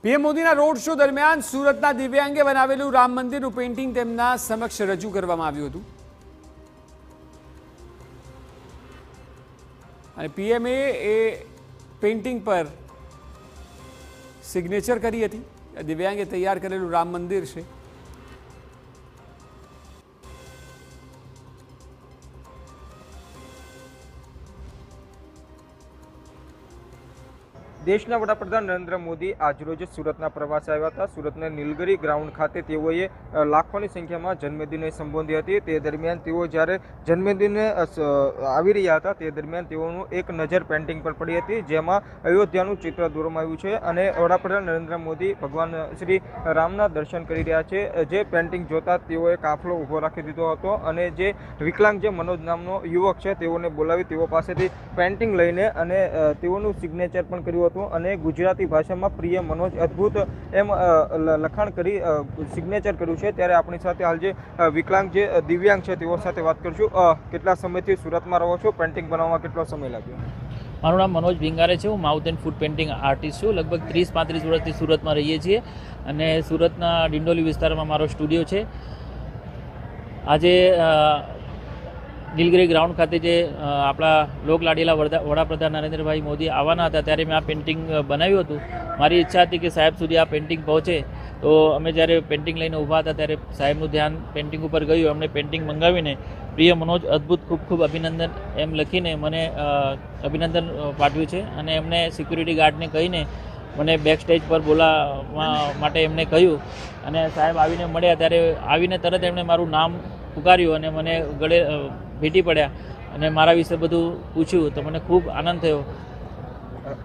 PM મોદીના road show દરમિયાન સુરતના દિવ્યાંગે બનાવેલું રામ મંદિરનું પેઇન્ટિંગ તેમના સમક્ષ રજૂ કરવામાં આવ્યું હતું અને પીએમએ એ પેઇન્ટિંગ પર સિગ્નેચર કરી હતી। દિવ્યાંગે તૈયાર કરેલું રામ મંદિર છે। દેશના વડાપ્રધાન નરેન્દ્ર મોદી આજરોજ સુરતના પ્રવાસે આવ્યા હતા। સુરતના નીલગિરી ગ્રાઉન્ડ ખાતે તેઓએ લાખોની સંખ્યામાં જન્મદિને સંબોધી હતી। તે દરમિયાન તેઓ જ્યારે જન્મદિને આવી રહ્યા હતા તે દરમિયાન તેઓનું એક નજર પેઇન્ટિંગ પર પડી હતી, જેમાં અયોધ્યાનું ચિત્ર દોરવામાં આવ્યું છે અને વડાપ્રધાન નરેન્દ્ર મોદી ભગવાન શ્રી રામના દર્શન કરી રહ્યા છે। જે પેઇન્ટિંગ જોતા તેઓએ કાફલો ઊભો રાખી દીધો હતો અને જે વિકલાંગ જે મનોજ નામનો યુવક છે તેઓને બોલાવી તેઓ પાસેથી પેઇન્ટિંગ લઈને અને તેઓનું સિગ્નેચર પણ કર્યું અને ગુજરાતી ભાષામાં પ્રિય મનોજ અદ્ભુત એમ લખાણ કરી સિગ્નેચર કર્યું છે। ત્યારે આપણી સાથે હાલ જે વિકલાંગ જે દિવ્યાંગ છે તેઓ સાથે વાત કરશું। કેટલા સમયથી સુરતમાં રહો છો? પેઇન્ટિંગ બનાવવામાં કેટલો સમય લાગ્યો? મારું નામ મનોજ ભીંગારે છે। હું mouth and food painting artist છું। લગભગ 30-35 વર્ષથી સુરતમાં રહીએ છીએ અને સુરતના ડિંડોલી વિસ્તારમાં મારો સ્ટુડિયો છે। આજે નીલગિરી ગ્રાઉન્ડ ખાતે જે આપણા લોકલાડીલા વડાપ્રધાન નરેન્દ્રભાઈ મોદી આવવાના હતા ત્યારે મેં આ પેઇન્ટિંગ બનાવ્યું હતું। મારી ઈચ્છા હતી કે સાહેબ સુધી આ પેઇન્ટિંગ પહોંચે, તો અમે જ્યારે પેઇન્ટિંગ લઈને ઊભા હતા ત્યારે સાહેબનું ધ્યાન પેઇન્ટિંગ ઉપર ગયું। અમને પેઇન્ટિંગ મંગાવીને પ્રિય મનોજ અદ્ભુત ખૂબ ખૂબ અભિનંદન એમ લખીને મને અભિનંદન પાઠવ્યું છે અને એમને સિક્યુરિટી ગાર્ડને કહીને મને બેક સ્ટેજ પર બોલાવવા માટે એમને કહ્યું અને સાહેબ આવીને મળ્યા ત્યારે આવીને તરત એમણે મારું નામ પુકાર્યું અને મને ગળે ભેટી પડ્યા અને મારા વિશે બધું પૂછ્યું તો મને ખૂબ આનંદ થયો।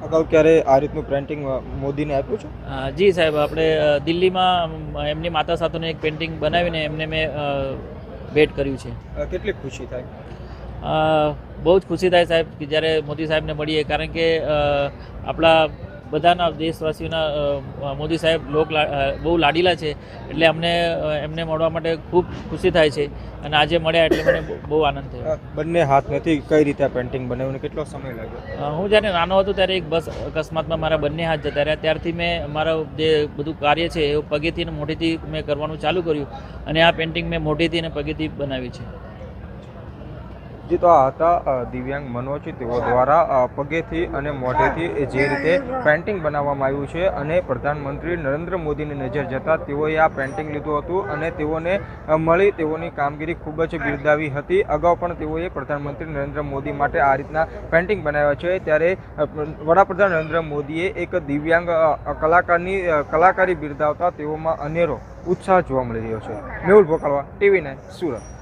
અગાઉ ક્યારે આ રીતનું પેઇન્ટિંગ મોદીને આપ્યું છે? જી સાહેબ, આપણે દિલ્હીમાં એમની માતા સાથેનું એક પેઇન્ટિંગ બનાવીને એમને મેં ભેટ કર્યું છે। કેટલી ખુશી થાય? બહુ જ ખુશી થાય સાહેબ કે જ્યારે મોદી સાહેબને મળીએ, કારણ કે આપણા બધાના દેશવાસીઓના મોદી સાહેબ બહુ લાડીલા છે, એટલે એમને મળવા માટે ખૂબ ખુશી થાય છે અને આજે મળ્યા એટલે મને બહુ આનંદ થયો। બંને હાથ નથી, કઈ રીતે પેઇન્ટિંગ બનાવીને કેટલો સમય લાગ્યો? હું જ્યારે નાનો હતો ત્યારે એક બસ અકસ્માતમાં મારા બંને હાથ જતા રહ્યા, ત્યારથી મેં મારા જે બધું કાર્ય છે એ પગેથી અને મોઢેથી મેં કરવાનું ચાલુ કર્યું અને આ પેઇન્ટિંગ મેં મોઢેથી અને પગેથી બનાવી છે। જે તો આ હતા દિવ્યાંગ મનોજ, તેઓ દ્વારા પગેથી અને મોઢેથી જે રીતે પેઇન્ટિંગ બનાવવામાં આવ્યું છે અને પ્રધાનમંત્રી નરેન્દ્ર મોદીની નજર જતાં તેઓએ આ પેઇન્ટિંગ લીધું હતું અને તેઓને મળી તેઓની કામગીરી ખૂબ જ બિરદાવી હતી। અગાઉ પણ તેઓએ પ્રધાનમંત્રી નરેન્દ્ર મોદી માટે આ રીતના પેઇન્ટિંગ બનાવ્યા છે, ત્યારે વડાપ્રધાન નરેન્દ્ર મોદીએ એક દિવ્યાંગ કલાકારી બિરદાવતા તેઓમાં અનેરો ઉત્સાહ જોવા મળી રહ્યો છે। મેહુલ ભોકાળવા, TV9 સુરત।